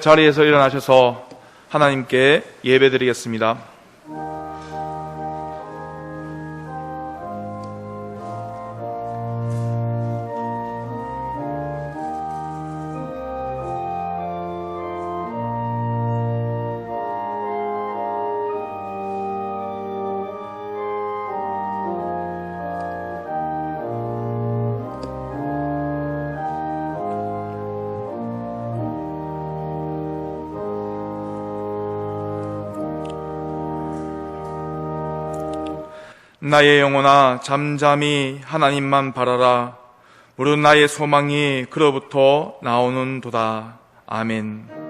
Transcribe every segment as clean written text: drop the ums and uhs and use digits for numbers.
자리에서 일어나셔서 하나님께 예배드리겠습니다. 나의 영혼아 잠잠히 하나님만 바라라. 무릇 나의 소망이 그로부터 나오는도다. 아멘.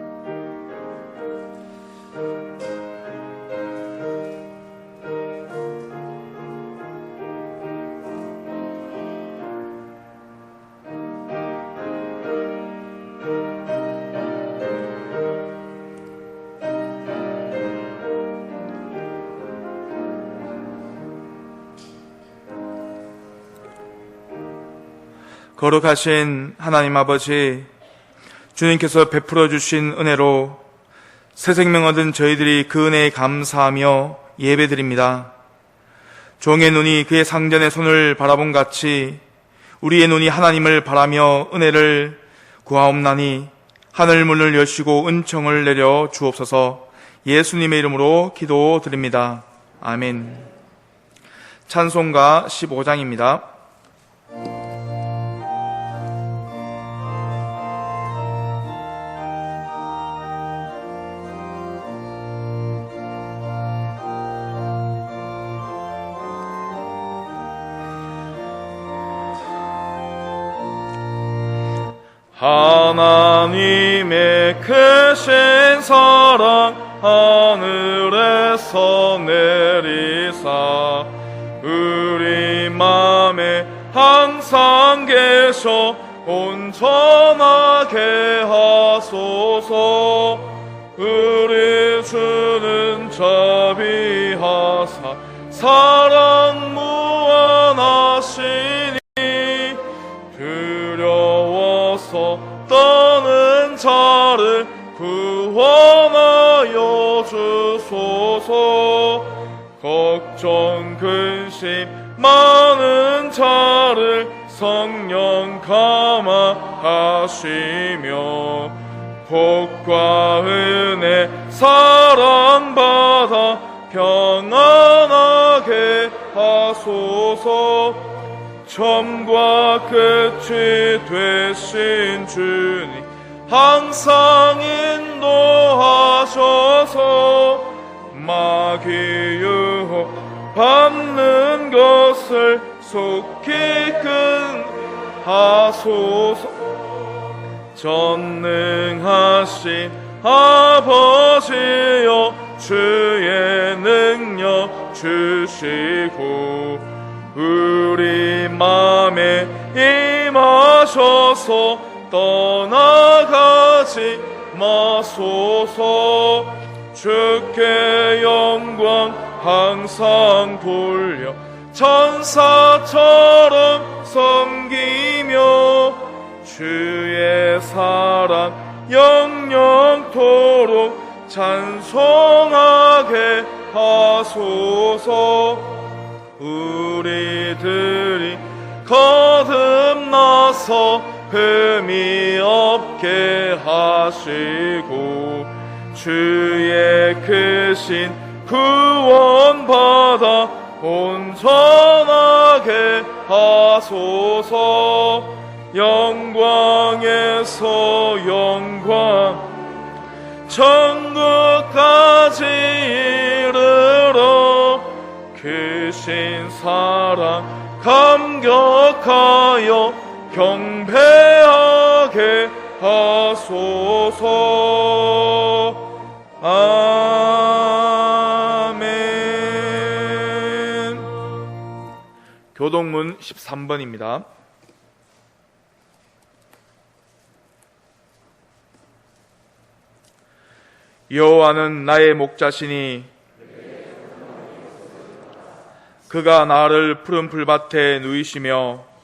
거룩하신 하나님 아버지, 주님께서 베풀어 주신 은혜로 새 생명 얻은 저희들이 그 은혜에 감사하며 예배드립니다. 종의 눈이 그의 상전의 손을 바라본 같이 우리의 눈이 하나님을 바라며 은혜를 구하옵나니 하늘 문을 여시고 은총을 내려 주옵소서. 예수님의 이름으로 기도드립니다. 아멘. 찬송가 15장입니다. 하나님의 크신 사랑 하늘에서 내리사 우리 맘에 항상 계셔 온전하게 하소서. 우리 주는 자비하사 사랑 무한하시니 떠는 자를 구원하여 주소서. 걱정 근심 많은 자를 성령 감화하시며 복과 은혜 사랑받아 평안하게 하소서. 처음과 끝이 되신 주님 항상 인도하셔서 마귀 유혹 받는 것을 속히 근하소서. 전능하신 아버지여 주의 능력 주시고 우리 맘에 임하셔서 떠나가지 마소서. 주께 영광 항상 돌려 천사처럼 섬기며 주의 사랑 영영토록 찬송하게 하소서. 우리들이 거듭나서 흠이 없게 하시고 주의 크신 구원받아 온전하게 하소서. 영광에서 영광 천국까지 이르러 크신 사랑 감격하여 경배하게 하소서. 아멘. 교동문 13번입니다. 여호와는 나의 목자시니 그가 나를 푸른 풀밭에 누이시며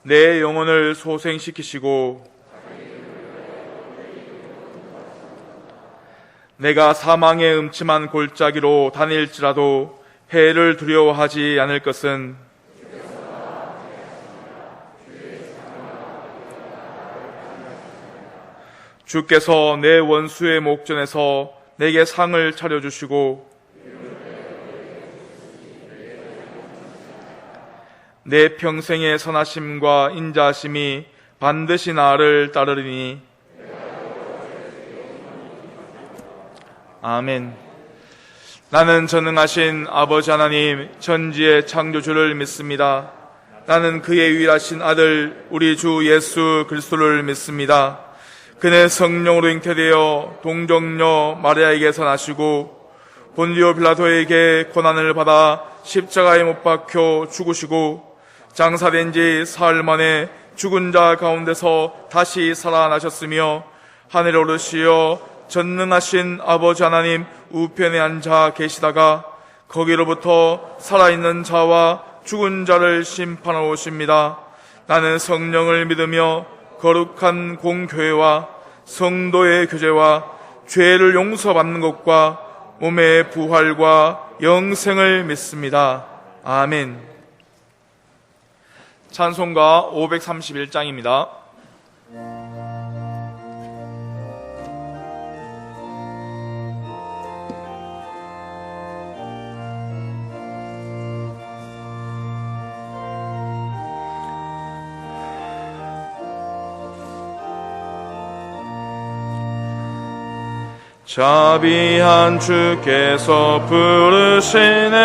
내 영혼을 소생시키시고 내가 사망의 음침한 골짜기로 다닐지라도 해를 두려워하지 않을 것은 주께서 내 원수의 목전에서 내게 상을 차려주시고 내 평생의 선하심과 인자하심이 반드시 나를 따르리니. 아멘. 나는 전능하신 아버지 하나님 천지의 창조주를 믿습니다. 나는 그의 유일하신 아들 우리 주 예수 그리스도를 믿습니다. 그는 성령으로 잉태되어 동정녀 마리아에게서 나시고 본디오 빌라도에게 고난을 받아 십자가에 못 박혀 죽으시고 장사된 지 사흘 만에 죽은 자 가운데서 다시 살아나셨으며 하늘에 오르시어 전능하신 아버지 하나님 우편에 앉아 계시다가 거기로부터 살아있는 자와 죽은 자를 심판하러 오십니다. 나는 성령을 믿으며 거룩한 공교회와 성도의 교제와 죄를 용서받는 것과 몸의 부활과 영생을 믿습니다. 아멘. 찬송가 531장입니다. 자비한 주께서 부르시네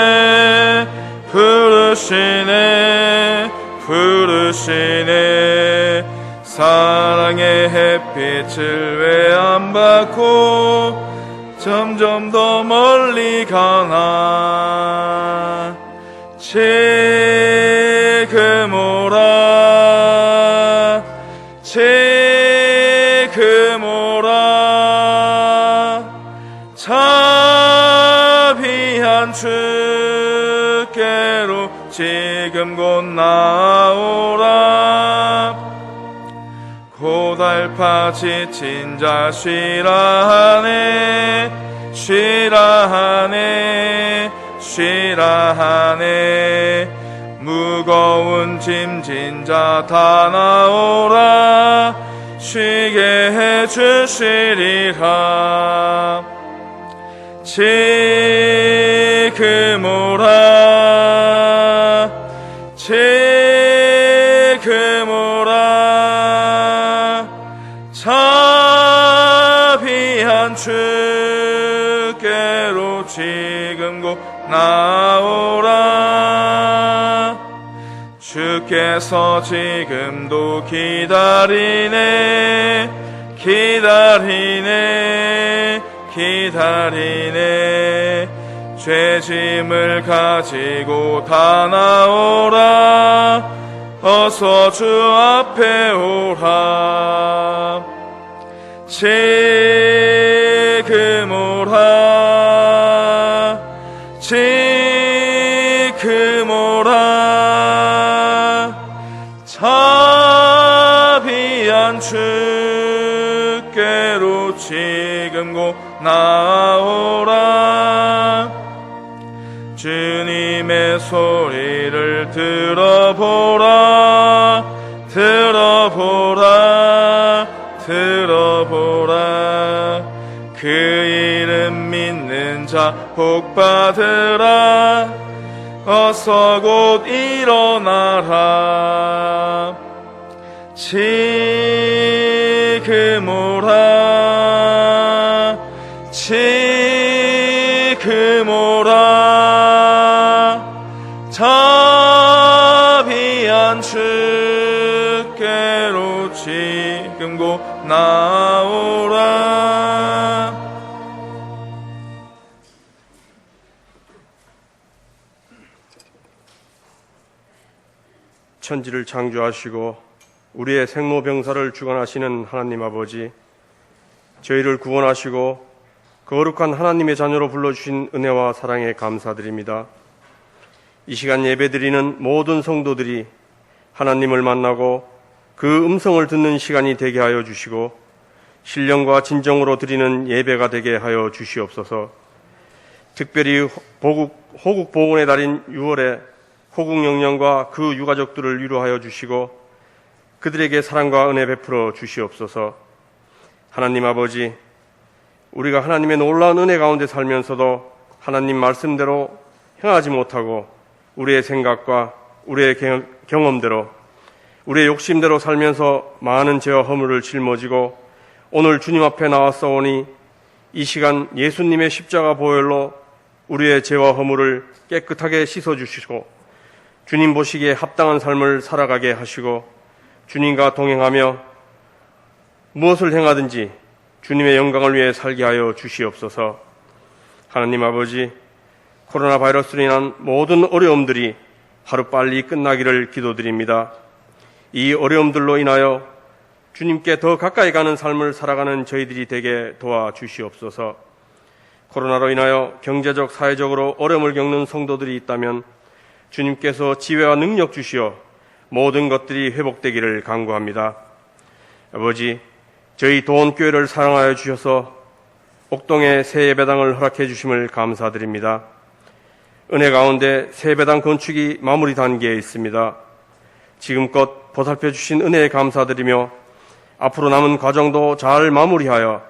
부르시네 부르시네 사랑의 햇빛을 왜 안 받고 점점 더 멀리 가나 지금 오라 지금 오라 자비한 주께로 지금 곧 나오라 고달파 지친 자 쉬라하네 쉬라하네 쉬라하네 무거운 짐진 자 다 나오라 쉬게 해주시리라 지금 오라 지금 오라 자비한 주께로 지금 곧 나오라 주께서 지금도 기다리네 기다리네 기다리네 죄짐을 가지고 다 나오라 어서 주 앞에 오라 지금 오라 지금 오라 자비한 주께로 지금 곧 나오라 주님의 소리를 들어보라 들어보라 들어보라 그 이름 믿는 자 복받으라 어서 곧 일어나라 지금 오라 지금 오라 자비한 주께로 지금 곧 나오라 천지를 창조하시고 우리의 생로병사를 주관하시는 하나님 아버지 저희를 구원하시고 거룩한 하나님의 자녀로 불러주신 은혜와 사랑에 감사드립니다. 이 시간 예배드리는 모든 성도들이 하나님을 만나고 그 음성을 듣는 시간이 되게 하여 주시고 신령과 진정으로 드리는 예배가 되게 하여 주시옵소서. 특별히 호국 봉헌의 달인 6월에 호국 영령과 그 유가족들을 위로하여 주시고 그들에게 사랑과 은혜 베풀어 주시옵소서. 하나님 아버지, 우리가 하나님의 놀라운 은혜 가운데 살면서도 하나님 말씀대로 행하지 못하고 우리의 생각과 우리의 경험대로 우리의 욕심대로 살면서 많은 죄와 허물을 짊어지고 오늘 주님 앞에 나왔사오니 이 시간 예수님의 십자가 보혈로 우리의 죄와 허물을 깨끗하게 씻어주시고 주님 보시기에 합당한 삶을 살아가게 하시고 주님과 동행하며 무엇을 행하든지 주님의 영광을 위해 살게 하여 주시옵소서. 하나님 아버지, 코로나 바이러스로 인한 모든 어려움들이 하루빨리 끝나기를 기도드립니다. 이 어려움들로 인하여 주님께 더 가까이 가는 삶을 살아가는 저희들이 되게 도와주시옵소서. 코로나로 인하여 경제적, 사회적으로 어려움을 겪는 성도들이 있다면 주님께서 지혜와 능력 주시어 모든 것들이 회복되기를 간구합니다. 아버지, 저희 도원교회를 사랑하여 주셔서 옥동에 새 예배당을 허락해 주심을 감사드립니다. 은혜 가운데 새 예배당 건축이 마무리 단계에 있습니다. 지금껏 보살펴 주신 은혜에 감사드리며 앞으로 남은 과정도 잘 마무리하여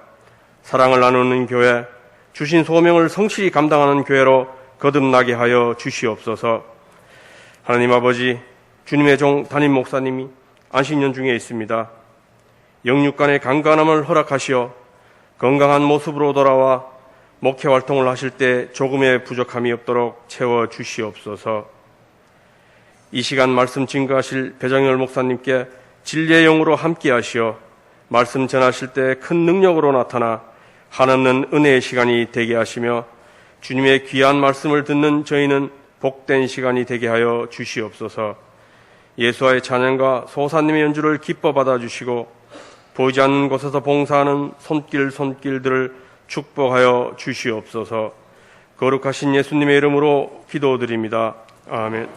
사랑을 나누는 교회, 주신 소명을 성실히 감당하는 교회로 거듭나게 하여 주시옵소서. 하나님 아버지, 주님의 종 담임 목사님이 안식년 중에 있습니다. 영육간의 강건함을 허락하시어 건강한 모습으로 돌아와 목회 활동을 하실 때 조금의 부족함이 없도록 채워 주시옵소서. 이 시간 말씀 증거하실 배정열 목사님께 진리의 영으로 함께 하시어 말씀 전하실 때 큰 능력으로 나타나 한없는 은혜의 시간이 되게 하시며 주님의 귀한 말씀을 듣는 저희는 복된 시간이 되게 하여 주시옵소서. 예수와의 찬양과 소사님의 연주를 기뻐 받아주시고 보이지 않는 곳에서 봉사하는 손길들을 축복하여 주시옵소서. 거룩하신 예수님의 이름으로 기도드립니다. 아멘.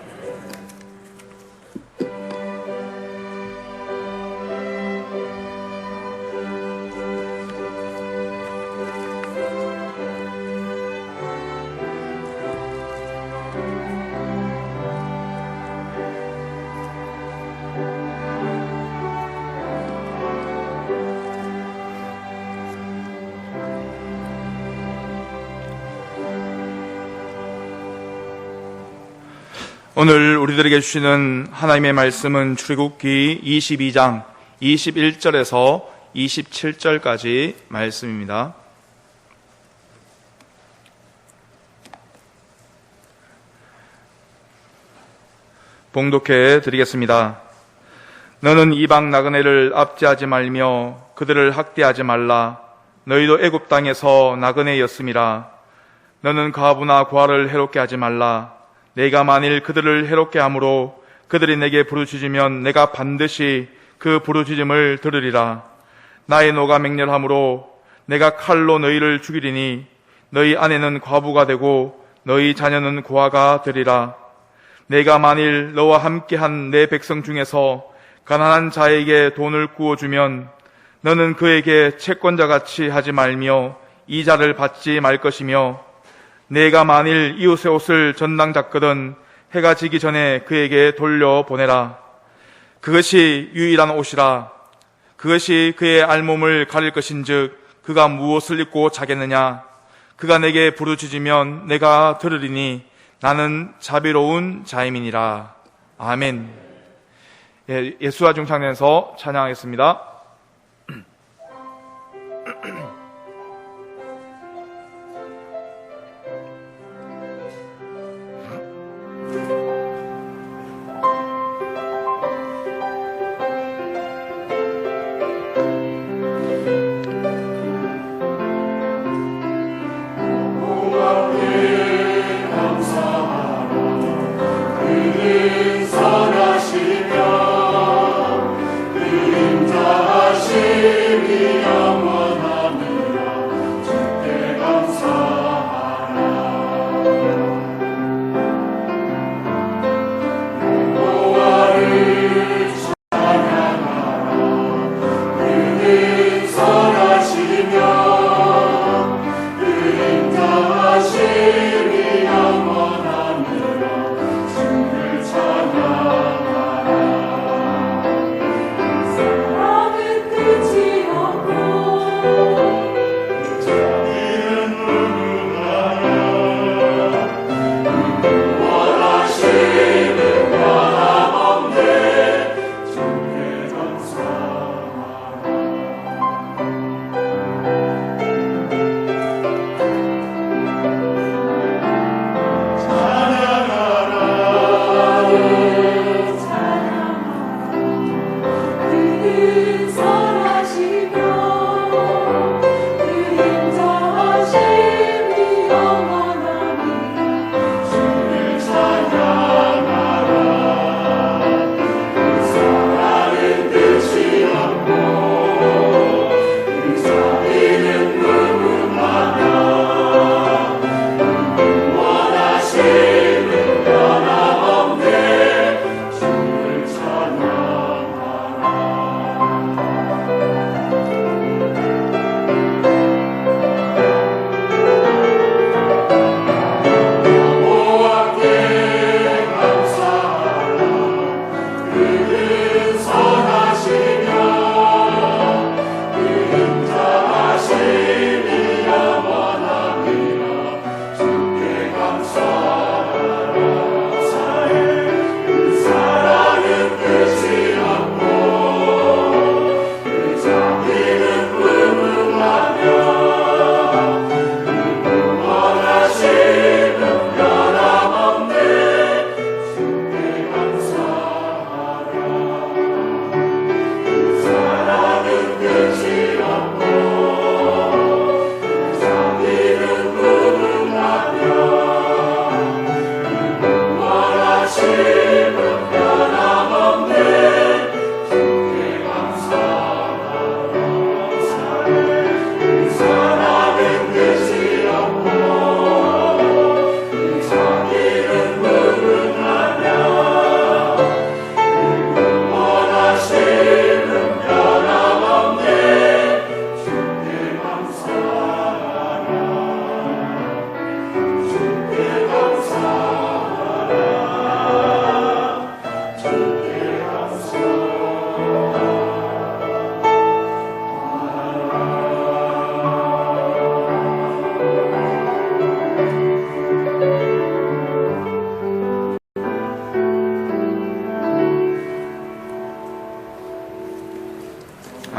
오늘 우리들에게 주시는 하나님의 말씀은 출애굽기 22장 21절에서 27절까지 말씀입니다. 봉독해 드리겠습니다. 너는 이방 나그네를 압제하지 말며 그들을 학대하지 말라. 너희도 애굽 땅에서 나그네였음이라. 너는 과부나 고아를 해롭게 하지 말라. 내가 만일 그들을 해롭게 함으로 그들이 내게 부르짖으면 내가 반드시 그 부르짖음을 들으리라. 나의 노가 맹렬함으로 내가 칼로 너희를 죽이리니 너희 아내는 과부가 되고 너희 자녀는 고아가 되리라. 내가 만일 너와 함께한 내 백성 중에서 가난한 자에게 돈을 구워주면 너는 그에게 채권자같이 하지 말며 이자를 받지 말 것이며 내가 만일 이웃의 옷을 전당 잡거든 해가 지기 전에 그에게 돌려보내라. 그것이 유일한 옷이라. 그것이 그의 알몸을 가릴 것인즉 그가 무엇을 입고 자겠느냐. 그가 내게 부르짖으면 내가 들으리니 나는 자비로운 자임이니라. 아멘. 예수와 중창에서 찬양하겠습니다. 선하시며 그림자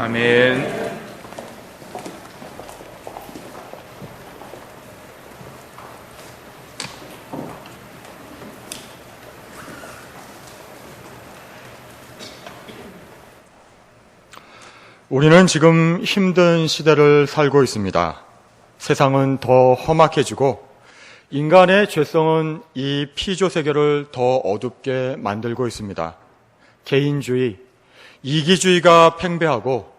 아멘. 우리는 지금 힘든 시대를 살고 있습니다. 세상은 더 험악해지고 인간의 죄성은 이 피조 세계를 더 어둡게 만들고 있습니다. 개인주의, 이기주의가 팽배하고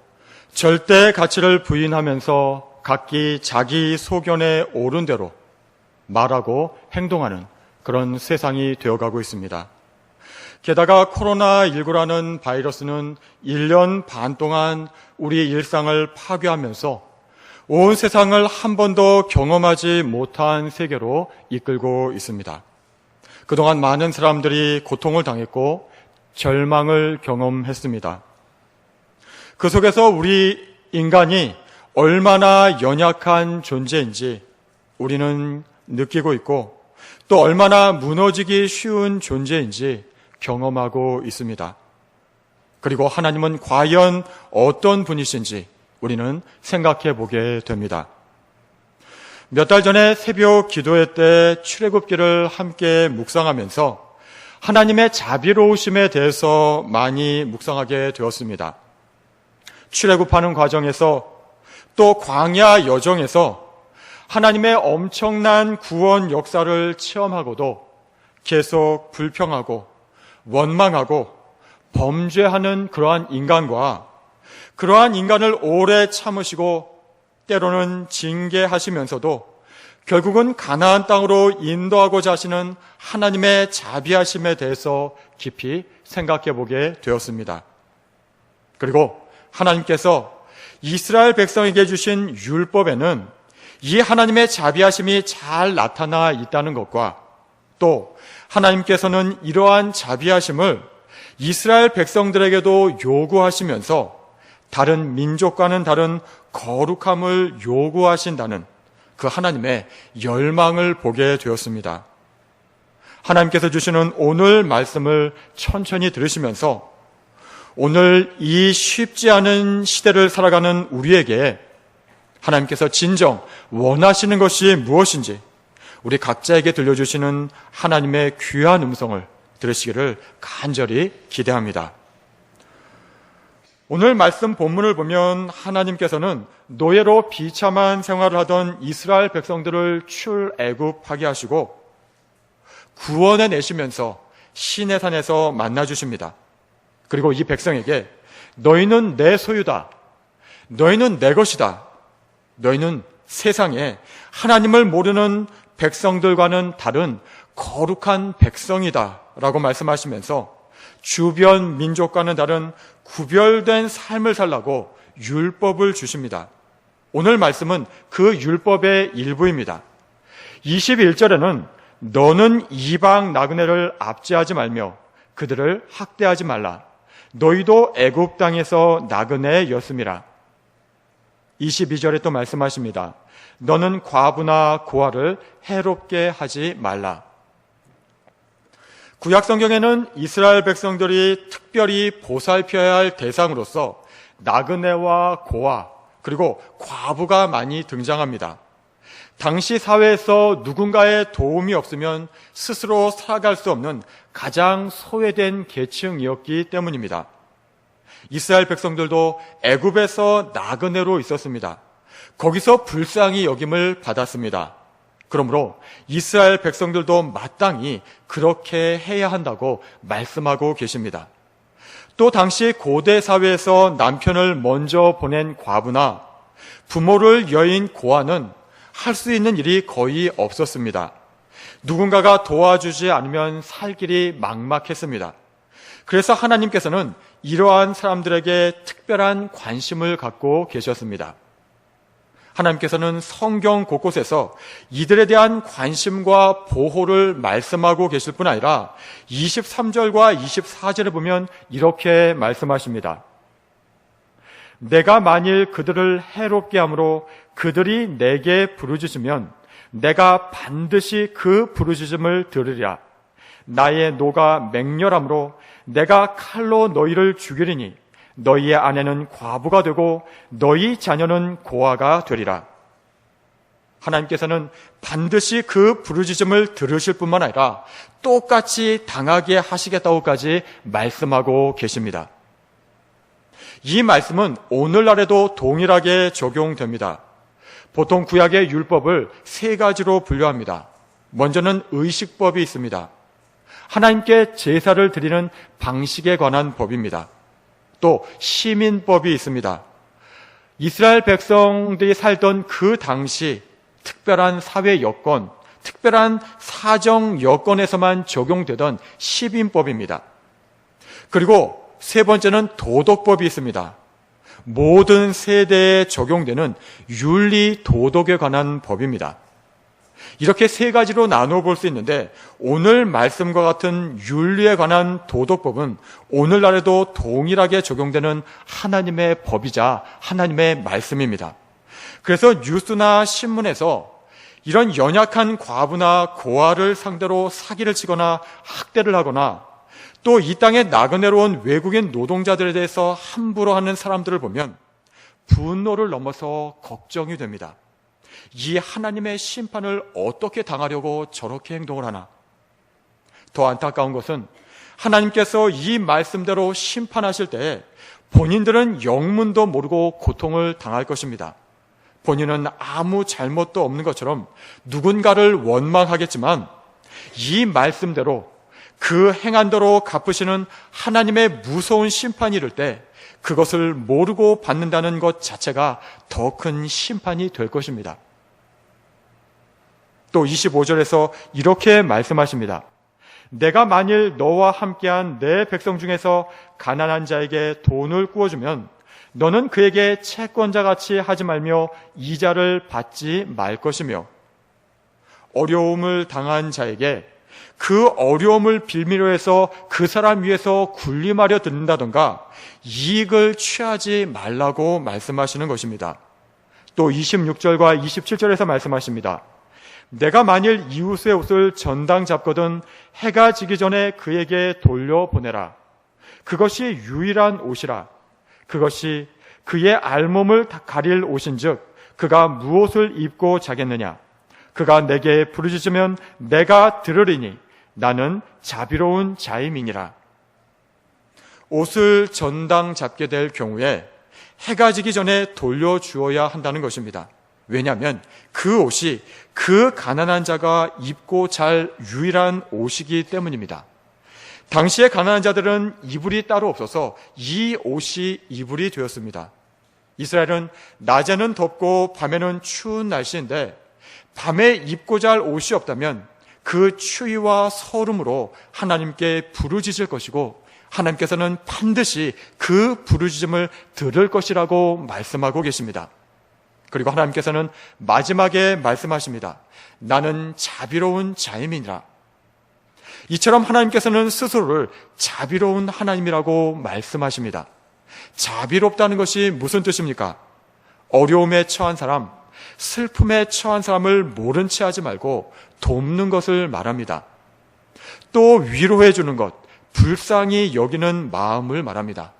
절대 가치를 부인하면서 각기 자기 소견에 옳은 대로 말하고 행동하는 그런 세상이 되어가고 있습니다. 게다가 코로나19라는 바이러스는 1년 반 동안 우리 일상을 파괴하면서 온 세상을 한 번도 경험하지 못한 세계로 이끌고 있습니다. 그동안 많은 사람들이 고통을 당했고 절망을 경험했습니다. 그 속에서 우리 인간이 얼마나 연약한 존재인지 우리는 느끼고 있고 또 얼마나 무너지기 쉬운 존재인지 경험하고 있습니다. 그리고 하나님은 과연 어떤 분이신지 우리는 생각해 보게 됩니다. 몇 달 전에 새벽 기도회 때 출애굽기를 함께 묵상하면서 하나님의 자비로우심에 대해서 많이 묵상하게 되었습니다. 출애굽하는 과정에서 또 광야 여정에서 하나님의 엄청난 구원 역사를 체험하고도 계속 불평하고 원망하고 범죄하는 그러한 인간과 그러한 인간을 오래 참으시고 때로는 징계하시면서도 결국은 가나안 땅으로 인도하고자 하시는 하나님의 자비하심에 대해서 깊이 생각해 보게 되었습니다. 그리고 하나님께서 이스라엘 백성에게 주신 율법에는 이 하나님의 자비하심이 잘 나타나 있다는 것과 또 하나님께서는 이러한 자비하심을 이스라엘 백성들에게도 요구하시면서 다른 민족과는 다른 거룩함을 요구하신다는 그 하나님의 열망을 보게 되었습니다. 하나님께서 주시는 오늘 말씀을 천천히 들으시면서 오늘 이 쉽지 않은 시대를 살아가는 우리에게 하나님께서 진정 원하시는 것이 무엇인지 우리 각자에게 들려주시는 하나님의 귀한 음성을 들으시기를 간절히 기대합니다. 오늘 말씀 본문을 보면 하나님께서는 노예로 비참한 생활을 하던 이스라엘 백성들을 출애굽하게 하시고 구원해 내시면서 시내산에서 만나주십니다. 그리고 이 백성에게 너희는 내 소유다. 너희는 내 것이다. 너희는 세상에 하나님을 모르는 백성들과는 다른 거룩한 백성이다 라고 말씀하시면서 주변 민족과는 다른 구별된 삶을 살라고 율법을 주십니다. 오늘 말씀은 그 율법의 일부입니다. 21절에는 너는 이방 나그네를 압제하지 말며 그들을 학대하지 말라. 너희도 애굽 땅에서 나그네였음이라. 22절에 또 말씀하십니다. 너는 과부나 고아를 해롭게 하지 말라. 구약 성경에는 이스라엘 백성들이 특별히 보살펴야 할 대상으로서 나그네와 고아 그리고 과부가 많이 등장합니다. 당시 사회에서 누군가의 도움이 없으면 스스로 살아갈 수 없는 가장 소외된 계층이었기 때문입니다. 이스라엘 백성들도 애굽에서 나그네로 있었습니다. 거기서 불쌍히 여김을 받았습니다. 그러므로 이스라엘 백성들도 마땅히 그렇게 해야 한다고 말씀하고 계십니다. 또 당시 고대 사회에서 남편을 먼저 보낸 과부나 부모를 여인 고아는 할 수 있는 일이 거의 없었습니다. 누군가가 도와주지 않으면 살 길이 막막했습니다. 그래서 하나님께서는 이러한 사람들에게 특별한 관심을 갖고 계셨습니다. 하나님께서는 성경 곳곳에서 이들에 대한 관심과 보호를 말씀하고 계실 뿐 아니라 23절과 24절에 보면 이렇게 말씀하십니다. 내가 만일 그들을 해롭게 함으로 그들이 내게 부르짖으면 내가 반드시 그 부르짖음을 들으리라. 나의 노가 맹렬함으로 내가 칼로 너희를 죽이리니 너희의 아내는 과부가 되고 너희 자녀는 고아가 되리라. 하나님께서는 반드시 그 부르짖음을 들으실 뿐만 아니라 똑같이 당하게 하시겠다고까지 말씀하고 계십니다. 이 말씀은 오늘날에도 동일하게 적용됩니다. 보통 구약의 율법을 세 가지로 분류합니다. 먼저는 의식법이 있습니다. 하나님께 제사를 드리는 방식에 관한 법입니다. 또 시민법이 있습니다. 이스라엘 백성들이 살던 그 당시 특별한 사회 여건, 특별한 사정 여건에서만 적용되던 시민법입니다. 그리고 세 번째는 도덕법이 있습니다. 모든 세대에 적용되는 윤리 도덕에 관한 법입니다. 이렇게 세 가지로 나누어 볼 수 있는데 오늘 말씀과 같은 윤리에 관한 도덕법은 오늘날에도 동일하게 적용되는 하나님의 법이자 하나님의 말씀입니다. 그래서 뉴스나 신문에서 이런 연약한 과부나 고아를 상대로 사기를 치거나 학대를 하거나 또 이 땅에 나그네로 온 외국인 노동자들에 대해서 함부로 하는 사람들을 보면 분노를 넘어서 걱정이 됩니다. 이 하나님의 심판을 어떻게 당하려고 저렇게 행동을 하나? 더 안타까운 것은 하나님께서 이 말씀대로 심판하실 때 본인들은 영문도 모르고 고통을 당할 것입니다. 본인은 아무 잘못도 없는 것처럼 누군가를 원망하겠지만 이 말씀대로 그 행한대로 갚으시는 하나님의 무서운 심판이 이를 때 그것을 모르고 받는다는 것 자체가 더 큰 심판이 될 것입니다. 또 25절에서 이렇게 말씀하십니다. 내가 만일 너와 함께한 내 백성 중에서 가난한 자에게 돈을 구워주면 너는 그에게 채권자같이 하지 말며 이자를 받지 말 것이며 어려움을 당한 자에게 그 어려움을 빌미로 해서 그 사람 위해서 군림하려 든다던가 이익을 취하지 말라고 말씀하시는 것입니다. 또 26절과 27절에서 말씀하십니다. 내가 만일 이웃의 옷을 전당 잡거든 해가 지기 전에 그에게 돌려보내라. 그것이 유일한 옷이라. 그것이 그의 알몸을 가릴 옷인즉 그가 무엇을 입고 자겠느냐. 그가 내게 부르짖으면 내가 들으리니 나는 자비로운 자임이니라. 옷을 전당 잡게 될 경우에 해가 지기 전에 돌려주어야 한다는 것입니다. 왜냐하면 그 옷이 그 가난한 자가 입고 잘 유일한 옷이기 때문입니다. 당시의 가난한 자들은 이불이 따로 없어서 이 옷이 이불이 되었습니다. 이스라엘은 낮에는 덥고 밤에는 추운 날씨인데 밤에 입고자 할 옷이 없다면 그 추위와 서름으로 하나님께 부르짖을 것이고 하나님께서는 반드시 그 부르짖음을 들을 것이라고 말씀하고 계십니다. 그리고 하나님께서는 마지막에 말씀하십니다. 나는 자비로운 자임이니라. 이처럼 하나님께서는 스스로를 자비로운 하나님이라고 말씀하십니다. 자비롭다는 것이 무슨 뜻입니까? 어려움에 처한 사람, 슬픔에 처한 사람을 모른 채 하지 말고 돕는 것을 말합니다. 또 위로해 주는 것, 불쌍히 여기는 마음을 말합니다.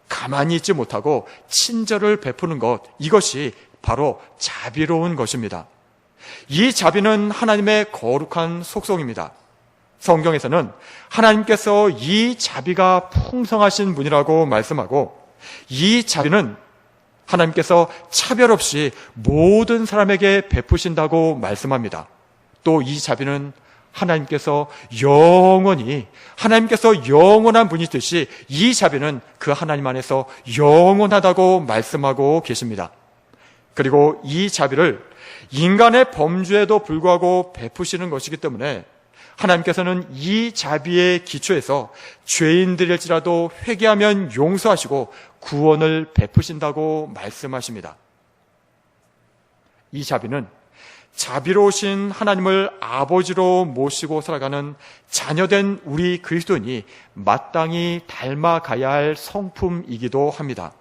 가만히 있지 못하고 친절을 베푸는 것, 이것이 바로 자비로운 것입니다. 이 자비는 하나님의 거룩한 속성입니다. 성경에서는 하나님께서 이 자비가 풍성하신 분이라고 말씀하고 이 자비는 하나님께서 차별 없이 모든 사람에게 베푸신다고 말씀합니다. 또 이 자비는 하나님께서 영원한 분이듯이 이 자비는 그 하나님 안에서 영원하다고 말씀하고 계십니다. 그리고 이 자비를 인간의 범죄에도 불구하고 베푸시는 것이기 때문에 하나님께서는 이 자비의 기초에서 죄인들일지라도 회개하면 용서하시고 구원을 베푸신다고 말씀하십니다. 이 자비는 자비로우신 하나님을 아버지로 모시고 살아가는 자녀된 우리 그리스도인이 마땅히 닮아가야 할 성품이기도 합니다.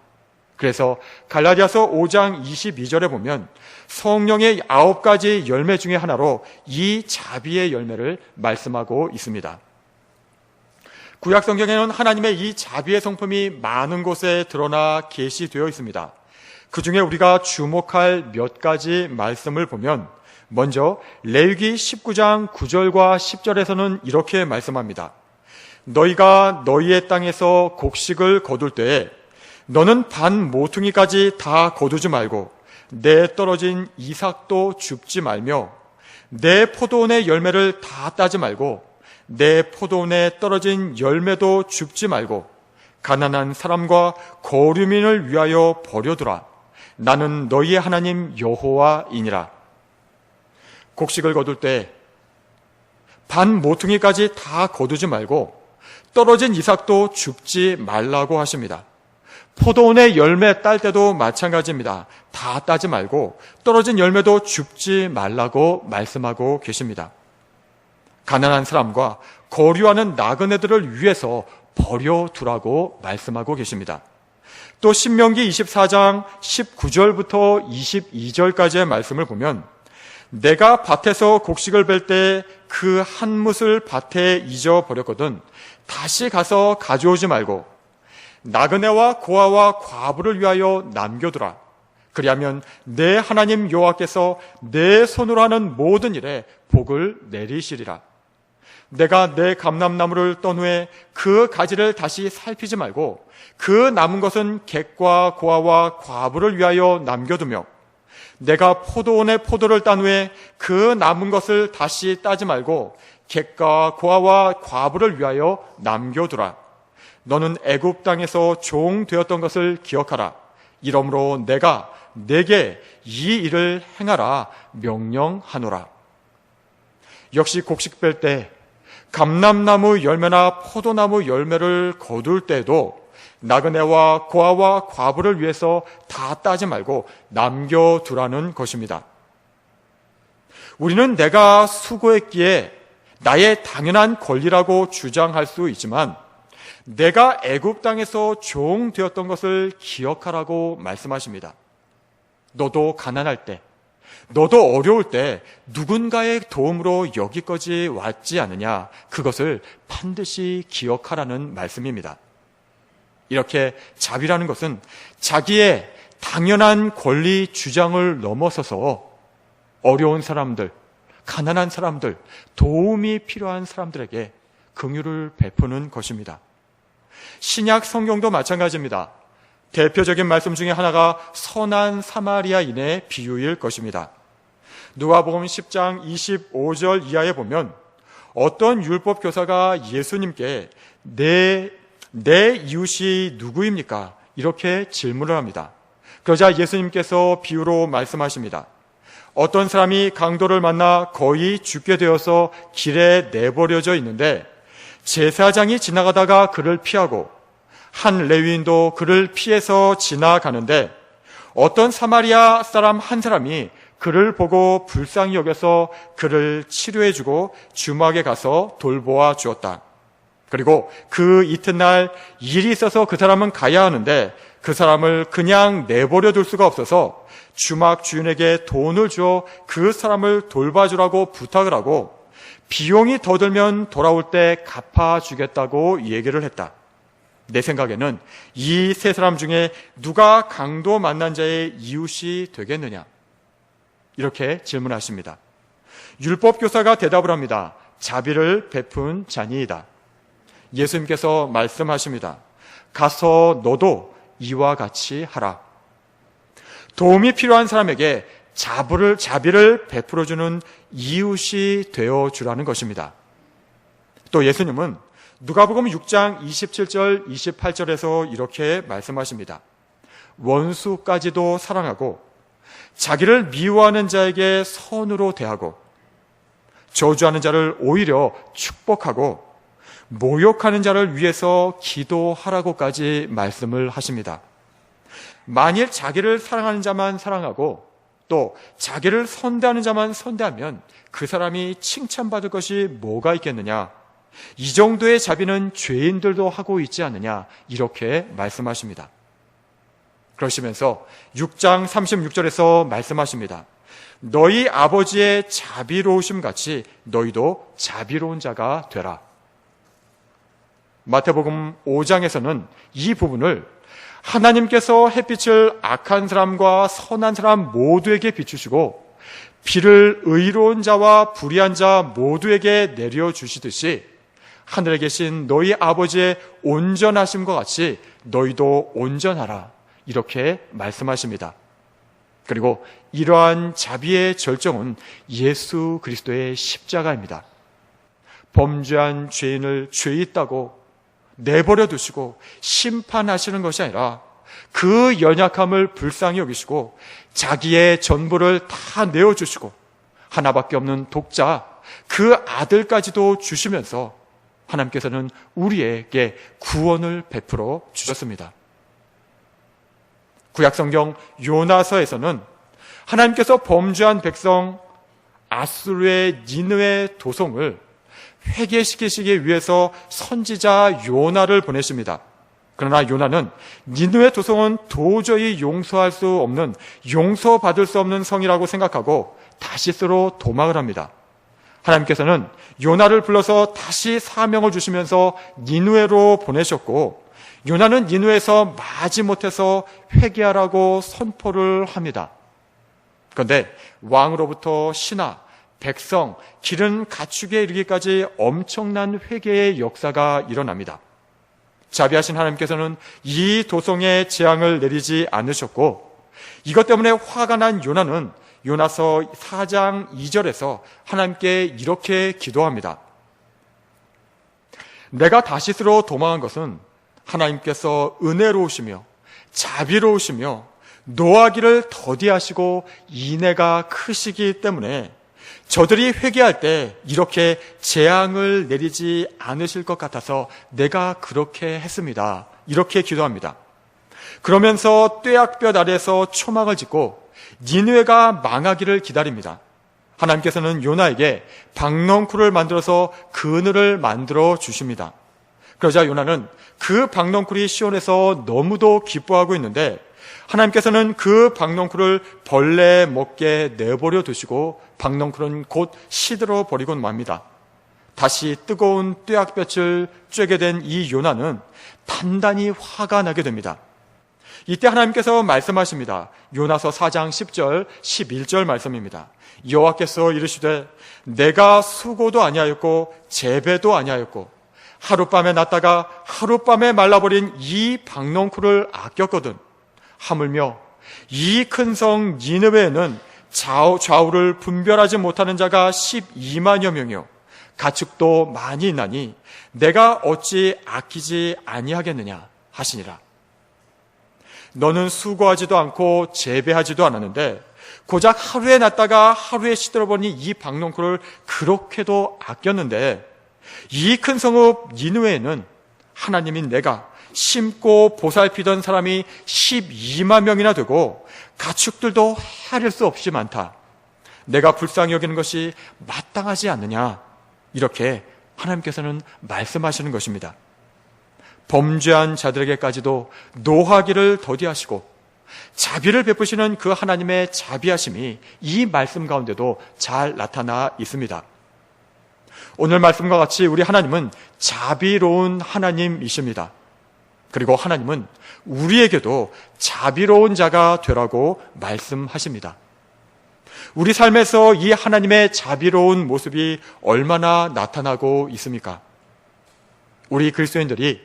그래서 갈라디아서 5장 22절에 보면 성령의 9가지 열매 중에 하나로 이 자비의 열매를 말씀하고 있습니다. 구약 성경에는 하나님의 이 자비의 성품이 많은 곳에 드러나 계시되어 있습니다. 그 중에 우리가 주목할 몇 가지 말씀을 보면 먼저 레위기 19장 9절과 10절에서는 이렇게 말씀합니다. 너희가 너희의 땅에서 곡식을 거둘 때에 너는 반 모퉁이까지 다 거두지 말고 내 떨어진 이삭도 줍지 말며 내 포도원의 열매를 다 따지 말고 내 포도원에 떨어진 열매도 줍지 말고 가난한 사람과 거류민을 위하여 버려두라. 나는 너희의 하나님 여호와이니라. 곡식을 거둘 때 반 모퉁이까지 다 거두지 말고 떨어진 이삭도 줍지 말라고 하십니다. 포도원의 열매 딸 때도 마찬가지입니다. 다 따지 말고 떨어진 열매도 줍지 말라고 말씀하고 계십니다. 가난한 사람과 거류하는 나그네들을 위해서 버려두라고 말씀하고 계십니다. 또 신명기 24장 19절부터 22절까지의 말씀을 보면 내가 밭에서 곡식을 벨 때 그 한 뭇을 밭에 잊어버렸거든 다시 가서 가져오지 말고 나그네와 고아와 과부를 위하여 남겨두라. 그리하면 내 하나님 여호와께서 내 손으로 하는 모든 일에 복을 내리시리라. 내가 내 감람나무를 떤 후에 그 가지를 다시 살피지 말고 그 남은 것은 객과 고아와 과부를 위하여 남겨두며 내가 포도원의 포도를 딴 후에 그 남은 것을 다시 따지 말고 객과 고아와 과부를 위하여 남겨두라. 너는 애굽 땅에서 종 되었던 것을 기억하라. 이러므로 내가 내게 이 일을 행하라 명령하노라. 역시 곡식 뺄 때 감람나무 열매나 포도나무 열매를 거둘 때에도 나그네와 고아와 과부를 위해서 다 따지 말고 남겨두라는 것입니다. 우리는 내가 수고했기에 나의 당연한 권리라고 주장할 수 있지만 내가 애굽 땅에서 종 되었던 것을 기억하라고 말씀하십니다. 너도 가난할 때, 너도 어려울 때 누군가의 도움으로 여기까지 왔지 않느냐, 그것을 반드시 기억하라는 말씀입니다. 이렇게 자비라는 것은 자기의 당연한 권리 주장을 넘어서서 어려운 사람들, 가난한 사람들, 도움이 필요한 사람들에게 긍휼을 베푸는 것입니다. 신약 성경도 마찬가지입니다. 대표적인 말씀 중에 하나가 선한 사마리아인의 비유일 것입니다. 누가복음 10장 25절 이하에 보면 어떤 율법 교사가 예수님께 내 이웃이 누구입니까? 이렇게 질문을 합니다. 그러자 예수님께서 비유로 말씀하십니다. 어떤 사람이 강도를 만나 거의 죽게 되어서 길에 내버려져 있는데 제사장이 지나가다가 그를 피하고 한 레위인도 그를 피해서 지나가는데 어떤 사마리아 사람 한 사람이 그를 보고 불쌍히 여겨서 그를 치료해주고 주막에 가서 돌보아 주었다. 그리고 그 이튿날 일이 있어서 그 사람은 가야 하는데 그 사람을 그냥 내버려 둘 수가 없어서 주막 주인에게 돈을 주어 그 사람을 돌봐주라고 부탁을 하고 비용이 더 들면 돌아올 때 갚아주겠다고 얘기를 했다. 내 생각에는 이 세 사람 중에 누가 강도 만난 자의 이웃이 되겠느냐? 이렇게 질문하십니다. 율법교사가 대답을 합니다. 자비를 베푼 자니이다. 예수님께서 말씀하십니다. 가서 너도 이와 같이 하라. 도움이 필요한 사람에게 자비를 베풀어주는 이웃이 되어주라는 것입니다. 또 예수님은 누가복음 6장 27절 28절에서 이렇게 말씀하십니다. 원수까지도 사랑하고 자기를 미워하는 자에게 선으로 대하고 저주하는 자를 오히려 축복하고 모욕하는 자를 위해서 기도하라고까지 말씀을 하십니다. 만일 자기를 사랑하는 자만 사랑하고 또 자기를 선대하는 자만 선대하면 그 사람이 칭찬받을 것이 뭐가 있겠느냐? 이 정도의 자비는 죄인들도 하고 있지 않느냐? 이렇게 말씀하십니다. 그러시면서 6장 36절에서 말씀하십니다. 너희 아버지의 자비로우심 같이 너희도 자비로운 자가 되라. 마태복음 5장에서는 이 부분을 하나님께서 햇빛을 악한 사람과 선한 사람 모두에게 비추시고 비를 의로운 자와 불의한 자 모두에게 내려주시듯이 하늘에 계신 너희 아버지의 온전하심과 같이 너희도 온전하라, 이렇게 말씀하십니다. 그리고 이러한 자비의 절정은 예수 그리스도의 십자가입니다. 범죄한 죄인을 죄 있다고 내버려 두시고 심판하시는 것이 아니라 그 연약함을 불쌍히 여기시고 자기의 전부를 다 내어주시고 하나밖에 없는 독자 그 아들까지도 주시면서 하나님께서는 우리에게 구원을 베풀어 주셨습니다. 구약성경 요나서에서는 하나님께서 범죄한 백성 아수르의 니느웨 도성을 회개시키시기 위해서 선지자 요나를 보내십니다. 그러나 요나는 니느웨 도성은 도저히 용서할 수 없는, 용서받을 수 없는 성이라고 생각하고 다시스로 도망을 합니다. 하나님께서는 요나를 불러서 다시 사명을 주시면서 니느웨로 보내셨고, 요나는 니느웨에서 마지못해서 회개하라고 선포를 합니다. 그런데 왕으로부터 신하, 백성, 기른 가축에 이르기까지 엄청난 회개의 역사가 일어납니다. 자비하신 하나님께서는 이 도성에 재앙을 내리지 않으셨고, 이것 때문에 화가 난 요나는 요나서 4장 2절에서 하나님께 이렇게 기도합니다. 내가 다시스로 도망한 것은 하나님께서 은혜로우시며 자비로우시며 노하기를 더디하시고 인애가 크시기 때문에 저들이 회개할 때 이렇게 재앙을 내리지 않으실 것 같아서 내가 그렇게 했습니다. 이렇게 기도합니다. 그러면서 뙤약볕 아래에서 초막을 짓고 니느웨가 망하기를 기다립니다. 하나님께서는 요나에게 박넝쿨을 만들어서 그늘을 만들어 주십니다. 그러자 요나는 그 박넝쿨이 시원해서 너무도 기뻐하고 있는데 하나님께서는 그 박넝쿨을 벌레 먹게 내버려 두시고 박넝쿨은 곧 시들어 버리고 맙니다. 다시 뜨거운 뙤약볕을 쬐게 된 이 요나는 단단히 화가 나게 됩니다. 이때 하나님께서 말씀하십니다. 요나서 4장 10절, 11절 말씀입니다. 여호와께서 이르시되 내가 수고도 아니하였고 재배도 아니하였고 하룻밤에 났다가 하룻밤에 말라버린 이 박넝쿨을 아꼈거든. 하물며 이 큰 성 니느웨에는 좌우를 분별하지 못하는 자가 12만여 명이요 가축도 많이 있나니 내가 어찌 아끼지 아니하겠느냐 하시니라. 너는 수고하지도 않고 재배하지도 않았는데 고작 하루에 났다가 하루에 시들어버린 이 박넝쿨을 그렇게도 아꼈는데 이 큰 성읍 니느웨에는 하나님인 내가 심고 보살피던 사람이 12만 명이나 되고 가축들도 헤아릴 수 없이 많다. 내가 불쌍히 여기는 것이 마땅하지 않느냐. 이렇게 하나님께서는 말씀하시는 것입니다. 범죄한 자들에게까지도 노하기를 더디하시고 자비를 베푸시는 그 하나님의 자비하심이 이 말씀 가운데도 잘 나타나 있습니다. 오늘 말씀과 같이 우리 하나님은 자비로운 하나님이십니다. 그리고 하나님은 우리에게도 자비로운 자가 되라고 말씀하십니다. 우리 삶에서 이 하나님의 자비로운 모습이 얼마나 나타나고 있습니까? 우리 그리스도인들이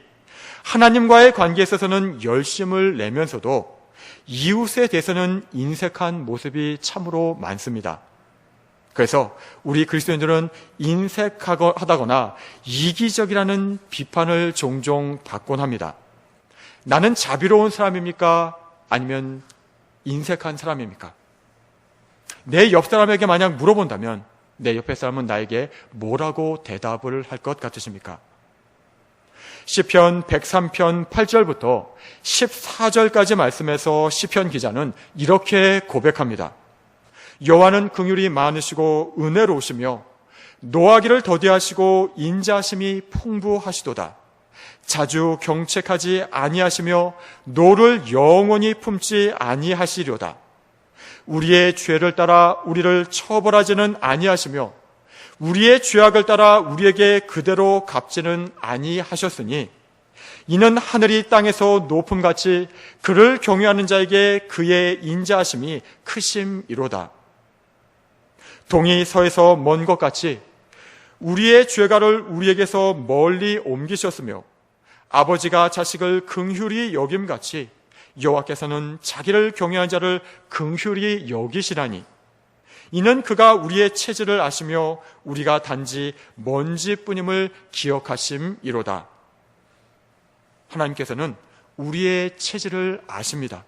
하나님과의 관계에 있어서는 열심을 내면서도 이웃에 대해서는 인색한 모습이 참으로 많습니다. 그래서 우리 그리스도인들은 인색하다거나 이기적이라는 비판을 종종 받곤 합니다. 나는 자비로운 사람입니까? 아니면 인색한 사람입니까? 내 옆 사람에게 만약 물어본다면 내 옆에 사람은 나에게 뭐라고 대답을 할 것 같으십니까? 시편 103편 8절부터 14절까지 말씀에서 시편 기자는 이렇게 고백합니다. 여호와는 긍휼이 많으시고 은혜로우시며 노하기를 더디하시고 인자하심이 풍부하시도다. 자주 경책하지 아니하시며 노를 영원히 품지 아니하시려다. 우리의 죄를 따라 우리를 처벌하지는 아니하시며 우리의 죄악을 따라 우리에게 그대로 갚지는 아니하셨으니 이는 하늘이 땅에서 높음같이 그를 경외하는 자에게 그의 인자하심이 크심이로다. 동이 서에서 먼 것 같이 우리의 죄가를 우리에게서 멀리 옮기셨으며 아버지가 자식을 긍휼히 여김같이 여호와께서는 자기를 경외하는 자를 긍휼히 여기시라니 이는 그가 우리의 체질을 아시며 우리가 단지 먼지뿐임을 기억하심이로다. 하나님께서는 우리의 체질을 아십니다.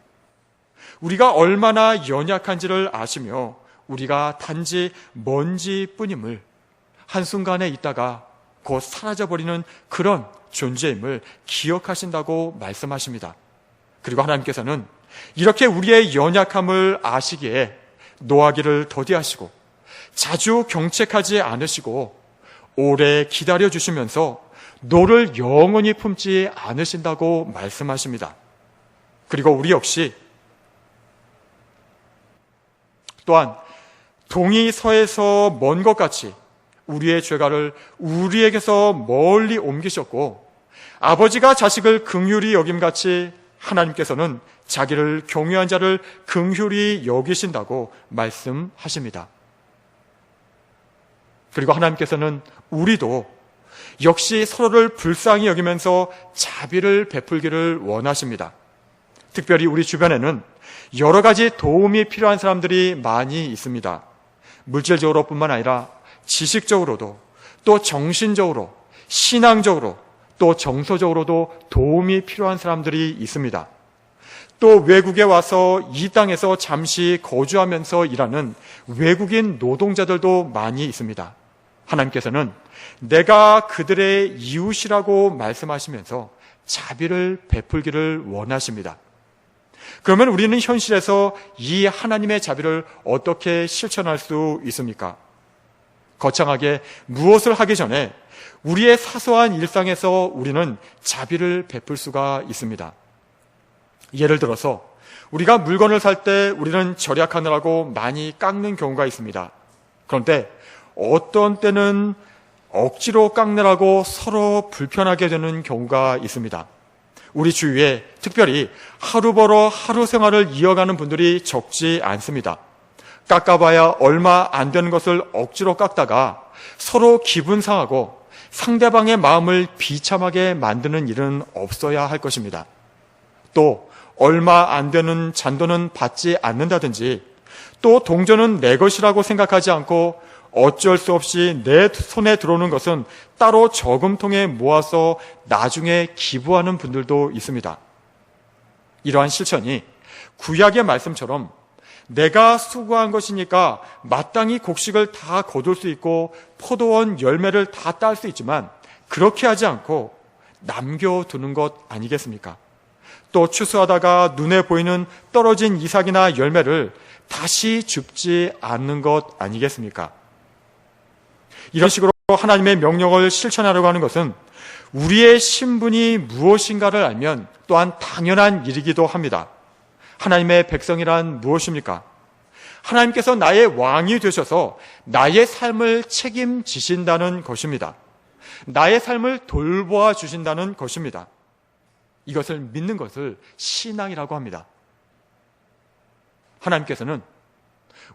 우리가 얼마나 연약한지를 아시며 우리가 단지 먼지뿐임을 한순간에 있다가 곧 사라져버리는 그런 존재임을 기억하신다고 말씀하십니다. 그리고 하나님께서는 이렇게 우리의 연약함을 아시기에 노하기를 더디하시고 자주 경책하지 않으시고 오래 기다려주시면서 노를 영원히 품지 않으신다고 말씀하십니다. 그리고 우리 역시 또한 동이 서에서 먼 것 같이 우리의 죄가를 우리에게서 멀리 옮기셨고 아버지가 자식을 긍휼히 여김같이 하나님께서는 자기를 경외한 자를 긍휼히 여기신다고 말씀하십니다. 그리고 하나님께서는 우리도 역시 서로를 불쌍히 여기면서 자비를 베풀기를 원하십니다. 특별히 우리 주변에는 여러 가지 도움이 필요한 사람들이 많이 있습니다. 물질적으로 뿐만 아니라 지식적으로도 또 정신적으로 신앙적으로 또 정서적으로도 도움이 필요한 사람들이 있습니다. 또 외국에 와서 이 땅에서 잠시 거주하면서 일하는 외국인 노동자들도 많이 있습니다. 하나님께서는 내가 그들의 이웃이라고 말씀하시면서 자비를 베풀기를 원하십니다. 그러면 우리는 현실에서 이 하나님의 자비를 어떻게 실천할 수 있습니까? 거창하게 무엇을 하기 전에 우리의 사소한 일상에서 우리는 자비를 베풀 수가 있습니다. 예를 들어서 우리가 물건을 살 때 우리는 절약하느라고 많이 깎는 경우가 있습니다. 그런데 어떤 때는 억지로 깎느라고 서로 불편하게 되는 경우가 있습니다. 우리 주위에 특별히 하루 벌어 하루 생활을 이어가는 분들이 적지 않습니다. 깎아봐야 얼마 안 되는 것을 억지로 깎다가 서로 기분 상하고 상대방의 마음을 비참하게 만드는 일은 없어야 할 것입니다. 또 얼마 안 되는 잔돈은 받지 않는다든지 또 동전은 내 것이라고 생각하지 않고 어쩔 수 없이 내 손에 들어오는 것은 따로 저금통에 모아서 나중에 기부하는 분들도 있습니다. 이러한 실천이 구약의 말씀처럼 내가 수고한 것이니까 마땅히 곡식을 다 거둘 수 있고 포도원 열매를 다 딸 수 있지만 그렇게 하지 않고 남겨두는 것 아니겠습니까? 또 추수하다가 눈에 보이는 떨어진 이삭이나 열매를 다시 줍지 않는 것 아니겠습니까? 이런 식으로 하나님의 명령을 실천하려고 하는 것은 우리의 신분이 무엇인가를 알면 또한 당연한 일이기도 합니다. 하나님의 백성이란 무엇입니까? 하나님께서 나의 왕이 되셔서 나의 삶을 책임지신다는 것입니다. 나의 삶을 돌보아 주신다는 것입니다. 이것을 믿는 것을 신앙이라고 합니다. 하나님께서는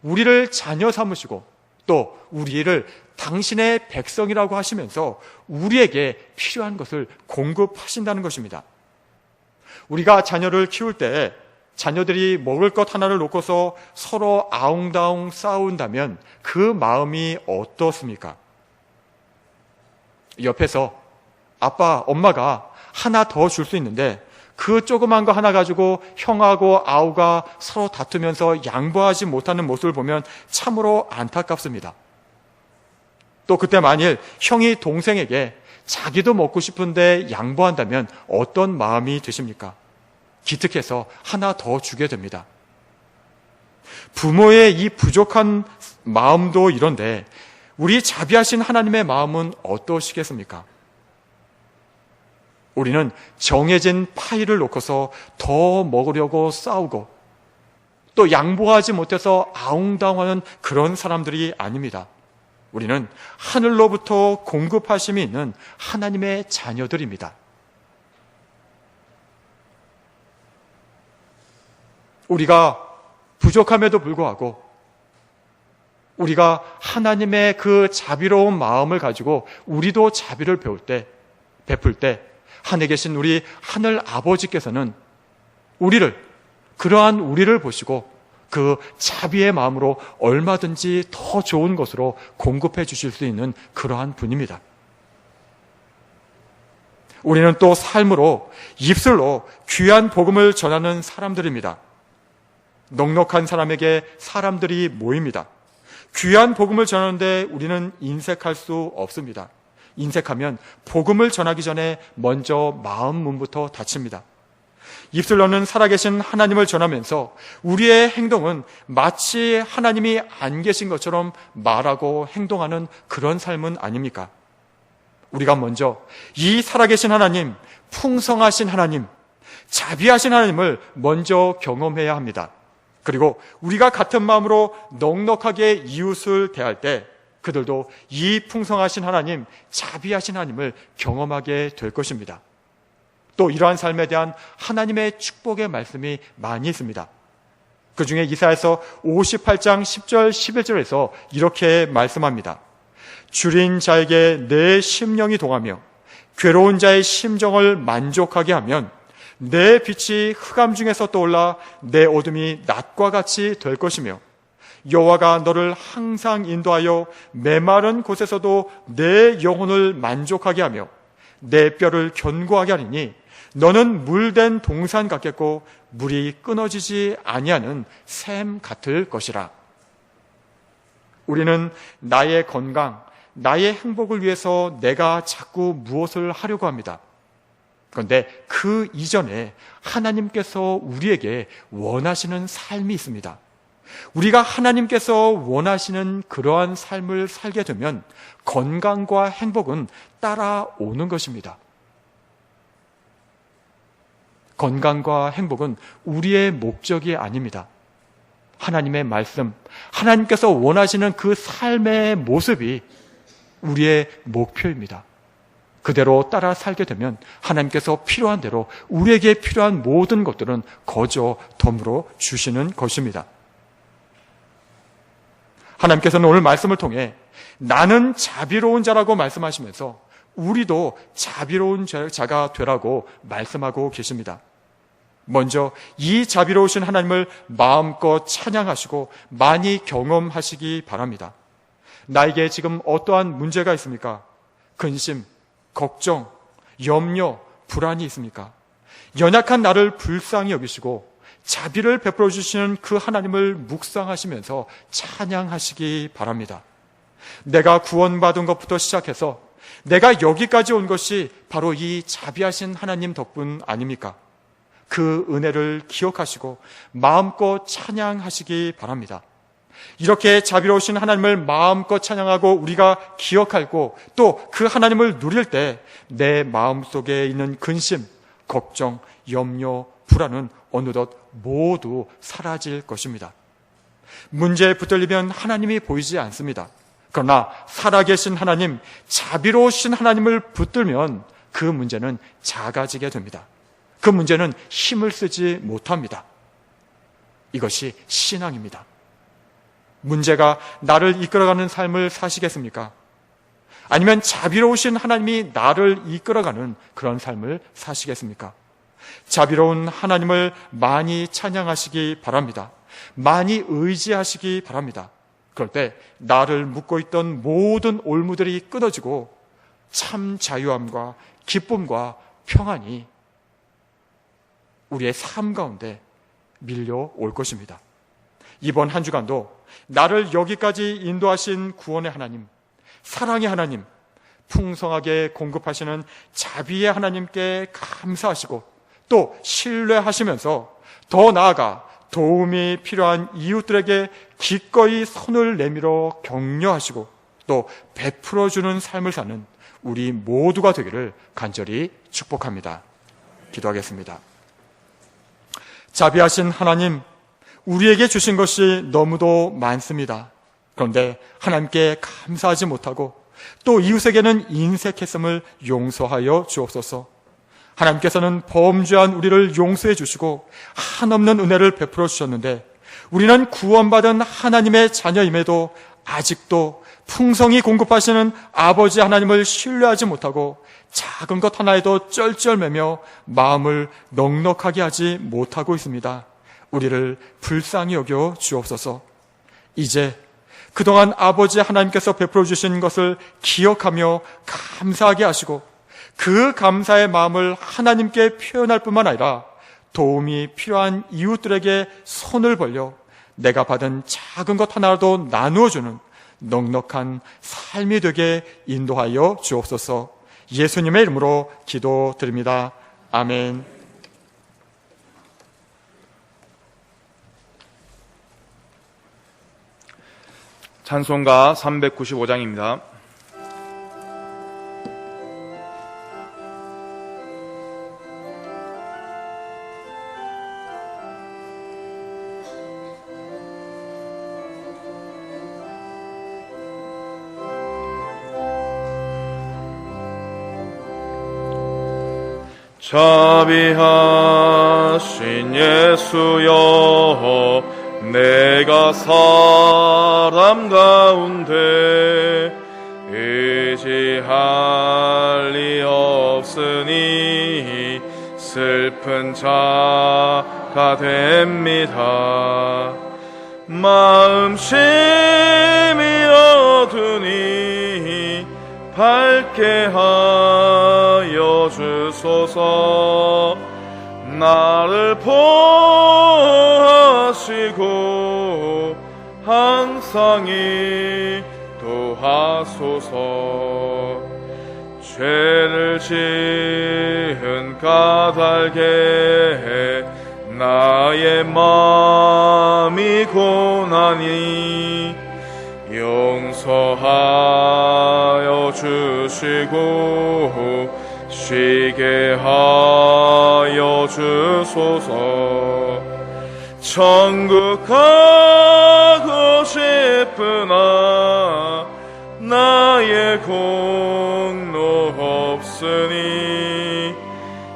우리를 자녀 삼으시고 또 우리를 당신의 백성이라고 하시면서 우리에게 필요한 것을 공급하신다는 것입니다. 우리가 자녀를 키울 때 자녀들이 먹을 것 하나를 놓고서 서로 아웅다웅 싸운다면 그 마음이 어떻습니까? 옆에서 아빠, 엄마가 하나 더 줄 수 있는데 그 조그만 거 하나 가지고 형하고 아우가 서로 다투면서 양보하지 못하는 모습을 보면 참으로 안타깝습니다. 또 그때 만일 형이 동생에게 자기도 먹고 싶은데 양보한다면 어떤 마음이 드십니까? 기특해서 하나 더 주게 됩니다. 부모의 이 부족한 마음도 이런데 우리 자비하신 하나님의 마음은 어떠시겠습니까? 우리는 정해진 파일을 놓고서 더 먹으려고 싸우고 또 양보하지 못해서 아웅다웅하는 그런 사람들이 아닙니다. 우리는 하늘로부터 공급하심이 있는 하나님의 자녀들입니다. 우리가 부족함에도 불구하고 우리가 하나님의 그 자비로운 마음을 가지고 우리도 자비를 베풀 때 하늘에 계신 우리 하늘 아버지께서는 그러한 우리를 보시고 그 자비의 마음으로 얼마든지 더 좋은 것으로 공급해 주실 수 있는 그러한 분입니다. 우리는 또 삶으로, 입술로 귀한 복음을 전하는 사람들입니다. 넉넉한 사람에게 사람들이 모입니다. 귀한 복음을 전하는데 우리는 인색할 수 없습니다. 인색하면 복음을 전하기 전에 먼저 마음 문부터 닫힙니다. 입술로는 살아계신 하나님을 전하면서 우리의 행동은 마치 하나님이 안 계신 것처럼 말하고 행동하는 그런 삶은 아닙니까? 우리가 먼저 이 살아계신 하나님, 풍성하신 하나님, 자비하신 하나님을 먼저 경험해야 합니다. 그리고 우리가 같은 마음으로 넉넉하게 이웃을 대할 때 그들도 이 풍성하신 하나님, 자비하신 하나님을 경험하게 될 것입니다. 또 이러한 삶에 대한 하나님의 축복의 말씀이 많이 있습니다. 그 중에 이사야서 58장 10절 11절에서 이렇게 말씀합니다. 줄인 자에게 내 심령이 동하며 괴로운 자의 심정을 만족하게 하면 내 빛이 흑암 중에서 떠올라 내 어둠이 낮과 같이 될 것이며 여호와가 너를 항상 인도하여 메마른 곳에서도 내 영혼을 만족하게 하며 내 뼈를 견고하게 하리니 너는 물된 동산 같겠고 물이 끊어지지 아니하는 샘 같을 것이라. 우리는 나의 건강, 나의 행복을 위해서 내가 자꾸 무엇을 하려고 합니다. 그런데 그 이전에 하나님께서 우리에게 원하시는 삶이 있습니다. 우리가 하나님께서 원하시는 그러한 삶을 살게 되면 건강과 행복은 따라오는 것입니다. 건강과 행복은 우리의 목적이 아닙니다. 하나님의 말씀, 하나님께서 원하시는 그 삶의 모습이 우리의 목표입니다. 그대로 따라 살게 되면 하나님께서 필요한 대로 우리에게 필요한 모든 것들은 거저 덤으로 주시는 것입니다. 하나님께서는 오늘 말씀을 통해 나는 자비로운 자라고 말씀하시면서 우리도 자비로운 자가 되라고 말씀하고 계십니다. 먼저 이 자비로우신 하나님을 마음껏 찬양하시고 많이 경험하시기 바랍니다. 나에게 지금 어떠한 문제가 있습니까? 근심, 걱정, 염려, 불안이 있습니까? 연약한 나를 불쌍히 여기시고 자비를 베풀어 주시는 그 하나님을 묵상하시면서 찬양하시기 바랍니다. 내가 구원받은 것부터 시작해서 내가 여기까지 온 것이 바로 이 자비하신 하나님 덕분 아닙니까? 그 은혜를 기억하시고 마음껏 찬양하시기 바랍니다. 이렇게 자비로우신 하나님을 마음껏 찬양하고 우리가 기억하고 또 그 하나님을 누릴 때 내 마음속에 있는 근심, 걱정, 염려, 불안은 어느덧 모두 사라질 것입니다. 문제에 붙들리면 하나님이 보이지 않습니다. 그러나 살아계신 하나님, 자비로우신 하나님을 붙들면 그 문제는 작아지게 됩니다. 그 문제는 힘을 쓰지 못합니다. 이것이 신앙입니다. 문제가 나를 이끌어가는 삶을 사시겠습니까? 아니면 자비로우신 하나님이 나를 이끌어가는 그런 삶을 사시겠습니까? 자비로운 하나님을 많이 찬양하시기 바랍니다. 많이 의지하시기 바랍니다. 그럴 때 나를 묶고 있던 모든 올무들이 끊어지고 참 자유함과 기쁨과 평안이 우리의 삶 가운데 밀려올 것입니다. 이번 한 주간도 나를 여기까지 인도하신 구원의 하나님, 사랑의 하나님, 풍성하게 공급하시는 자비의 하나님께 감사하시고 또 신뢰하시면서 더 나아가 도움이 필요한 이웃들에게 기꺼이 손을 내밀어 격려하시고 또 베풀어주는 삶을 사는 우리 모두가 되기를 간절히 축복합니다. 기도하겠습니다. 자비하신 하나님, 우리에게 주신 것이 너무도 많습니다. 그런데 하나님께 감사하지 못하고 또 이웃에게는 인색했음을 용서하여 주옵소서. 하나님께서는 범죄한 우리를 용서해 주시고 한없는 은혜를 베풀어 주셨는데 우리는 구원받은 하나님의 자녀임에도 아직도 풍성히 공급하시는 아버지 하나님을 신뢰하지 못하고 작은 것 하나에도 쩔쩔매며 마음을 넉넉하게 하지 못하고 있습니다. 우리를 불쌍히 여겨 주옵소서. 이제 그동안 아버지 하나님께서 베풀어 주신 것을 기억하며 감사하게 하시고 그 감사의 마음을 하나님께 표현할 뿐만 아니라 도움이 필요한 이웃들에게 손을 벌려 내가 받은 작은 것 하나라도 나누어주는 넉넉한 삶이 되게 인도하여 주옵소서. 예수님의 이름으로 기도드립니다. 아멘. 찬송가 395장입니다. 자비하신 예수여, 내가 사람 가운데 의지할 리 없으니 슬픈 자가 됩니다. 마음 심히 어두니 밝게 하여 주소서. 나를 보호하시고 항상 인도하소서. 죄를 지은 까닭에 나의 마음이 고나니 용서하여 주시고 쉬게 하여 주소서. 천국 가고 싶으나 나의 공로 없으니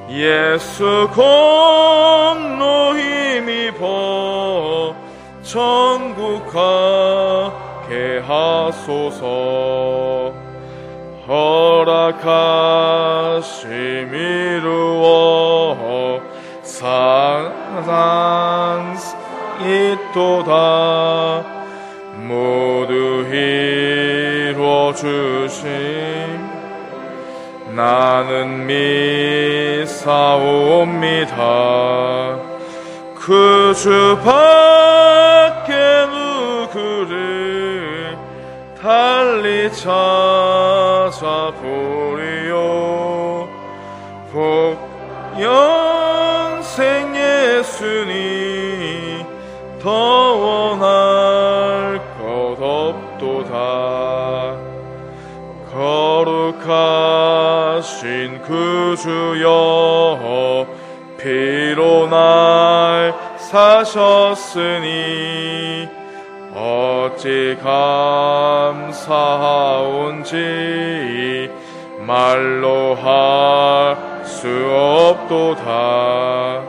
예수 공로 힘입어 천국 가게 하소서. 허락하심 이루어 상상이도다. 모두 이루어 주심 나는 믿사옵니다. 그 주 밖에 누구를 달리 찾아보리요. 복 영생 예수니 더 원할 것 없도다. 거룩하신 그 주여, 피로 날 사셨으니 어찌 감사하온지 말로 할 수 없도다.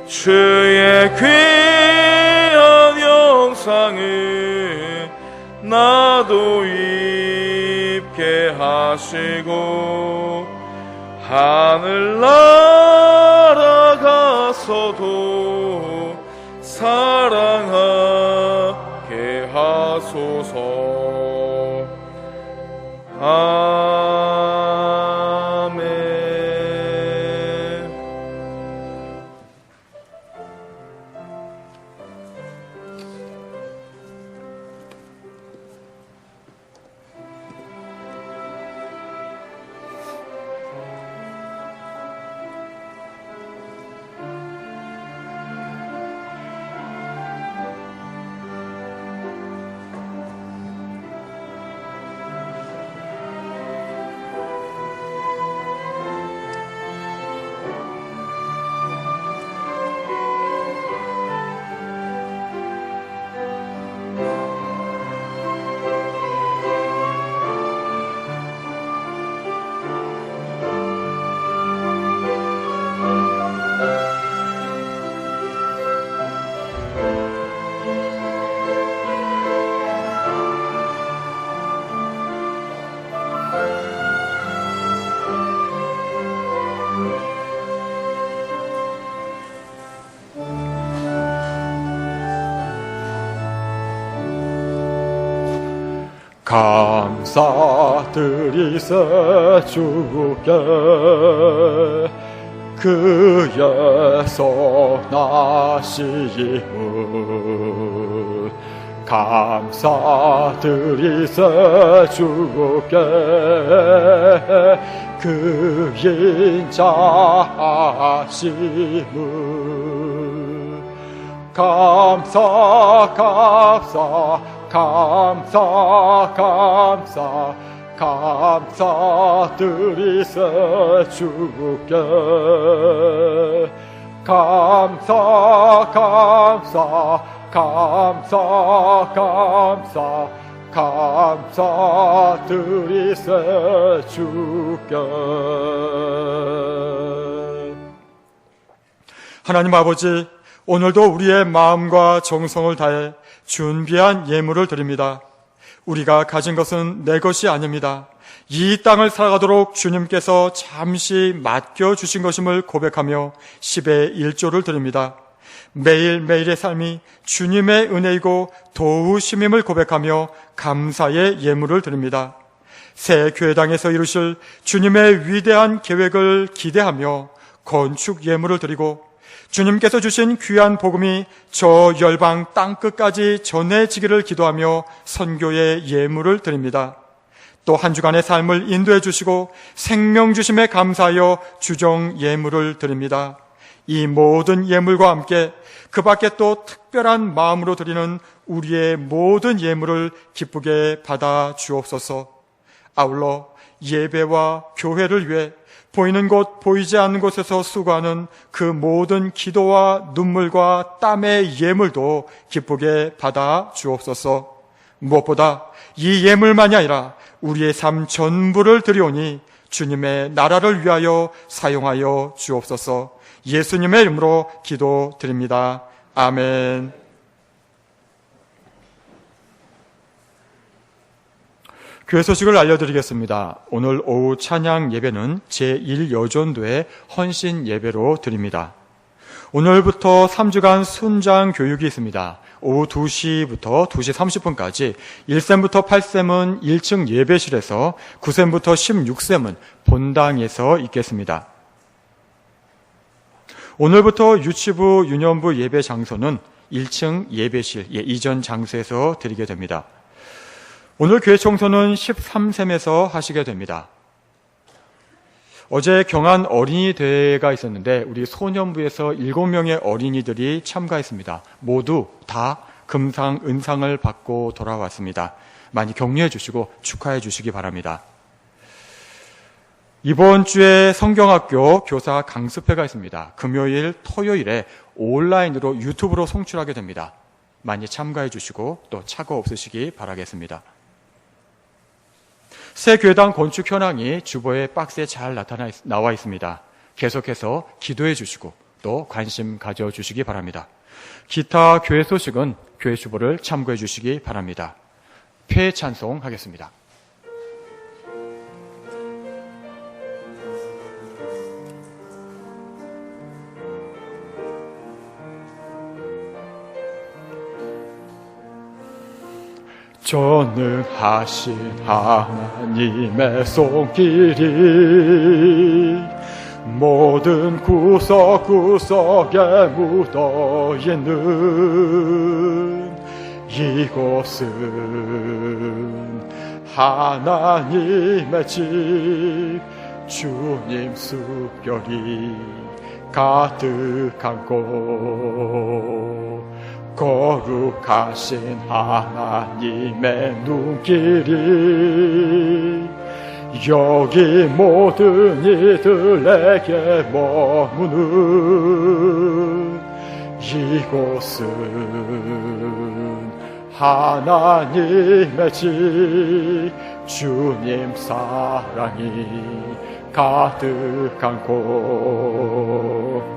주의 귀한 영상을 나도 입게 하시고 하늘 날아가서도 사랑하게 하소서. 아멘. 감사드리세 주께 그의 선하심을 감사드리세 주께 그 인자하심을 감사드리세 주께 감사드리세 주께. 하나님 아버지, 오늘도 우리의 마음과 정성을 다해 준비한 예물을 드립니다. 우리가 가진 것은 내 것이 아닙니다. 이 땅을 살아가도록 주님께서 잠시 맡겨주신 것임을 고백하며 10의 1조를 드립니다. 매일매일의 삶이 주님의 은혜이고 도우심임을 고백하며 감사의 예물을 드립니다. 새 교회당에서 이루실 주님의 위대한 계획을 기대하며 건축 예물을 드리고 주님께서 주신 귀한 복음이 저 열방 땅끝까지 전해지기를 기도하며 선교의 예물을 드립니다. 또 한 주간의 삶을 인도해 주시고 생명 주심에 감사하여 주정 예물을 드립니다. 이 모든 예물과 함께 그 밖에 또 특별한 마음으로 드리는 우리의 모든 예물을 기쁘게 받아 주옵소서. 아울러 예배와 교회를 위해 보이는 곳 보이지 않는 곳에서 수고하는 그 모든 기도와 눈물과 땀의 예물도 기쁘게 받아 주옵소서. 무엇보다 이 예물만이 아니라 우리의 삶 전부를 드리오니 주님의 나라를 위하여 사용하여 주옵소서. 예수님의 이름으로 기도드립니다. 아멘. 교회 소식을 알려드리겠습니다. 오늘 오후 찬양 예배는 제1여전도의 헌신 예배로 드립니다. 오늘부터 3주간 순장 교육이 있습니다. 오후 2시부터 2시 30분까지 1셈부터 8셈은 1층 예배실에서 9셈부터 16셈은 본당에서 있겠습니다. 오늘부터 유치부, 유년부 예배 장소는 1층 예배실, 이전 장소에서 드리게 됩니다. 오늘 교회 청소는 13셈에서 하시게 됩니다. 어제 경안 어린이 대회가 있었는데 우리 소년부에서 7명의 어린이들이 참가했습니다. 모두 다 금상, 은상을 받고 돌아왔습니다. 많이 격려해 주시고 축하해 주시기 바랍니다. 이번 주에 성경학교 교사 강습회가 있습니다. 금요일, 토요일에 온라인으로 유튜브로 송출하게 됩니다. 많이 참가해 주시고 또 착오 없으시기 바라겠습니다. 새 교회당 건축 현황이 주보의 박스에 잘 나와 있습니다. 계속해서 기도해 주시고 또 관심 가져주시기 바랍니다. 기타 교회 소식은 교회 주보를 참고해 주시기 바랍니다. 폐 찬송하겠습니다. 전능하신 하나님의 손길이 모든 구석구석에 묻어있는 이곳은 하나님의 집, 주님 숲결이 가득한 곳, 거룩하신 하나님의 눈길이 여기 모든 이들에게 머무는 이곳은 하나님의 집, 주님 사랑이 가득한 곳,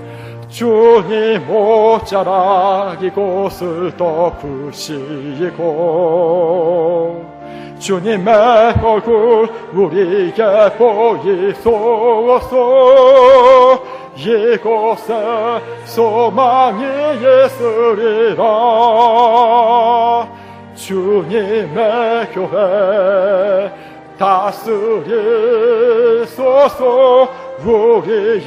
주님 옷자락 이곳을 덮으시고 주님의 얼굴 우리에게 보이소서. 이곳에 소망이 있으리라. 주님의 교회 다스리소서. 우리의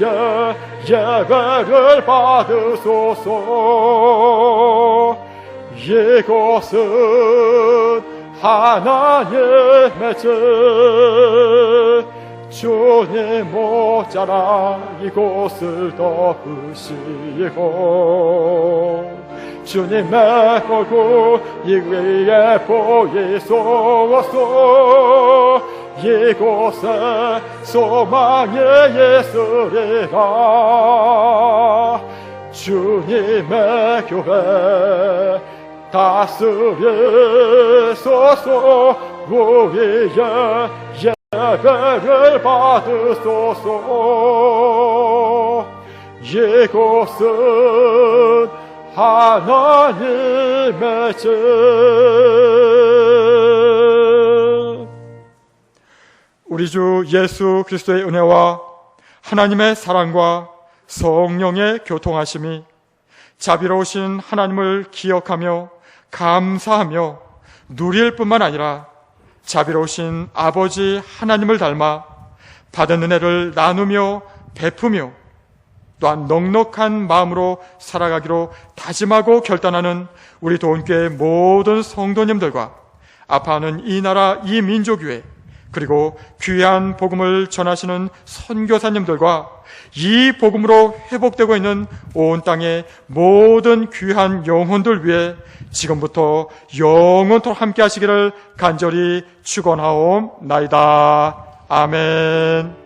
예배를 받으소서. 이곳은 하나님의 집, 주님 모자라 이곳을 덮으시고 주님의 얼굴 이 위에 보이소서. 이곳에 소망이 있으리라. 주님의 교회 다스리소서. 우리의 예배를 받으소서. 이곳은 하나님의 집. 우리 주 예수 그리스도의 은혜와 하나님의 사랑과 성령의 교통하심이 자비로우신 하나님을 기억하며 감사하며 누릴 뿐만 아니라 자비로우신 아버지 하나님을 닮아 받은 은혜를 나누며 베푸며 또한 넉넉한 마음으로 살아가기로 다짐하고 결단하는 우리 도원교회 모든 성도님들과 아파하는 이 나라 이 민족 위에 그리고 귀한 복음을 전하시는 선교사님들과 이 복음으로 회복되고 있는 온 땅의 모든 귀한 영혼들 위해 지금부터 영원토록 함께 하시기를 간절히 축원하옵나이다. 아멘.